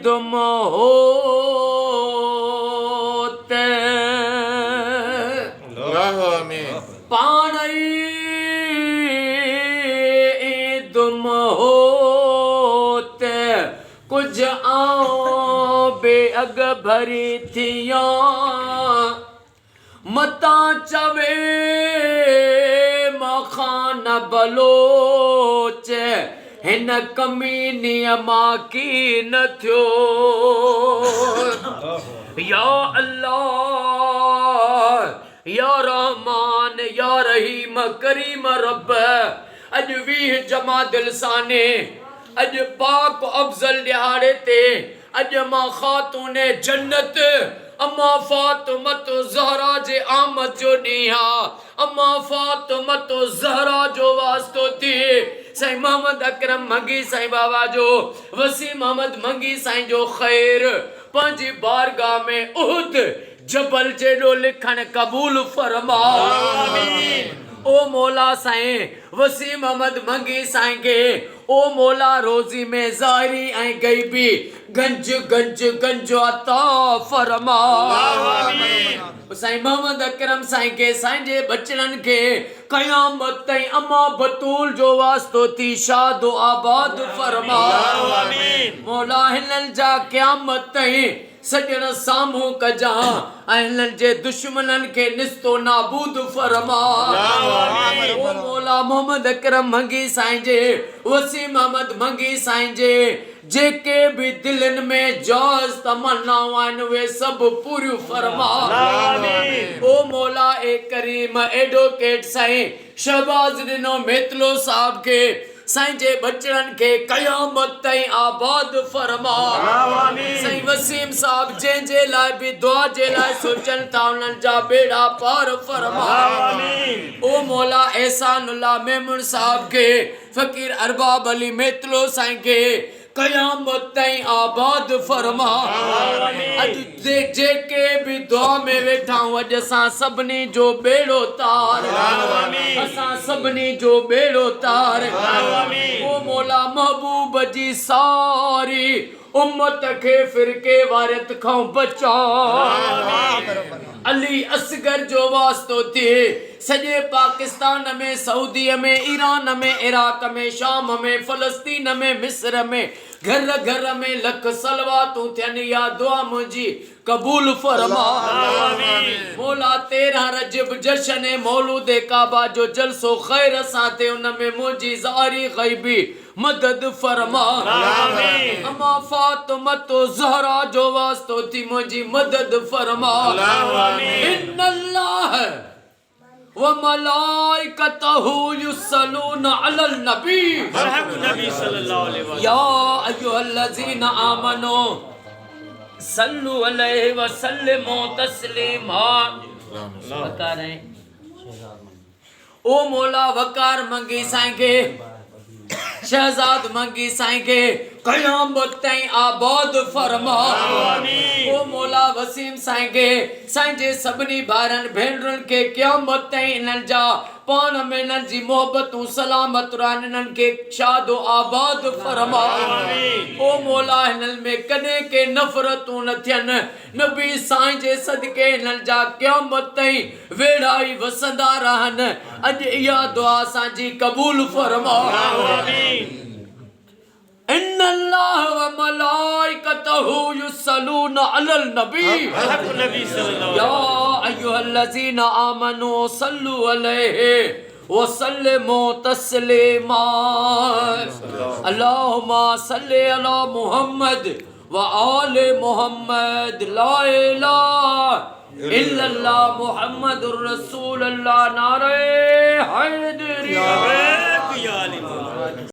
ईद मोते पाण ईद मोते कुछ आओ बेअग भरी थिया मता चवे मखान बलोच हिन कमीनीअ मां की न थियो या अल्लाह या रहमान या रहीम करीम रब अज 20 जमादिल साने अज पाक अफजल दिहाड़े ते अज मां खातूने जन्नत अम्मा फातिमत ज़हरा जे आमद जो ॾींहुं अम्मा फातिमत ज़हरा जो वास्तो थी साईं मोहम्मद अकरम मंगी साईं बाबा जो वसीम अहमद मंगी साईं जो ख़ैर पंहिंजी बारगाह में उहद जबल जेॾो लिखण क़बूल फरमा आमीन। ओ मौला साईं वसीम अहमद मंगी साईं के ओ मौला रोज़ी में ज़ाहिरी ऐं गैबी गंज गंज गंज अता फरमा आमीन। साईं मोहम्मद अकरम साईं के साईं जे बचड़न के क़यामत ताईं अम्मा बतूल जो वास्तो थी शादो आबाद फरमा आमीन। मौला हिनन जा क़यामत ताईं सजण साम्हूं कजा ऐं हिननि जे दुश्मननि खे निस्तो नाबूद फरमा आमीन। ओ मौला मोहम्मद अकरम मंगी साईं जे वसीम अहमद मंगी साईं जे जेके भी दिलनि में जाज़ तमन्नाऊं आहिनि उहे सभु पूरियूं फरमा आमीन। ओ मौला ए करीम एडवोकेट साईं शहबाज ॾिनो मेतलो साहब के साईं जे बचड़न के क़यामत ताईं आबाद फरमा आमीन। साईं वसीम साहब जंहिंजे लाइ भी दुआ जे लाइ सोचनि था उन्हनि जा बेड़ा पार फरमा आमीन। ओ मौला एहसानुल्लाह मेमून साहब के फ़कीर अरबाब अली मेतलो साईं के क़यामत ताईं आबाद फरमा आमीन। अज जेके भी दुआ में वेठा हूं अज असां सभिनी जो बेड़ो तार आमीन। असां सभिनी जो बेड़ो तार आमीन। ओ मौला महबूब जी सारी उम्मत के फिरके वारियत खां बचा अली असगर जो वास्तो थिए सॼे पाकिस्तान में सऊदी में ईरान में इराक में शाम में फ़लस्तीन में मिस्र में घर घर में लख सलवातूं थियनि या दुआ मुंहिंजी कबूल फरमा आमीन। मौला 13 रजब जश्न मौलूद काबा जो जलसो ख़ैर सां थे उन में मुंहिंजी ज़ाहिरी ग़ैबी मदद फरमा आमीन। अम्मा फातिमत ज़हरा जो वास्तो थी मुंहिंजी मदद फरमा आमीन। इन्नल्लाह व मलाइकतहु युसल्लूना अलल नबी सल्लल्लाहु अलैहि वसल्लम या अय्युहल्लज़ीना आमनू सल्लु अलैहि व सल्लिमू तस्लीमा। वकार है ओ मौला वकार मंगी साईं के शहजाद मंगी साईं के क़यामत ताईं आबाद फरमा आमीन। ओ मौला वसीम साईं के साईं जे सभिनी भाइरनि भेनरुनि के क़यामत ताईं इन्हनि जा पाण में इन्हनि जी मोहबतूं सलामत रहनि इन्हनि के शादो आबाद फरमा आमीन। ओ मौला हिननि में कॾहिं के नफ़रतूं न थियनि नबी साईं जे सदके हिननि जा क़यामत ताईं वेढ़ाई वसंदा रहनि अॼु इहा दुआ असांजी क़बूल फरमा आमीन। इन्नल्लाह व मलाइकतहु युसल्लूना अलल नबी या अय्युहल्लज़ीना आमनू सल्लु अलैहि व सल्लिमू तस्लीमा। अल्लाहुम्मा सल्लि अला मुहम्मद व आले मुहम्मद ला इलाहा इल्लल्लाह मुहम्मदुर रसूलुल्लाह नारे हैदरी।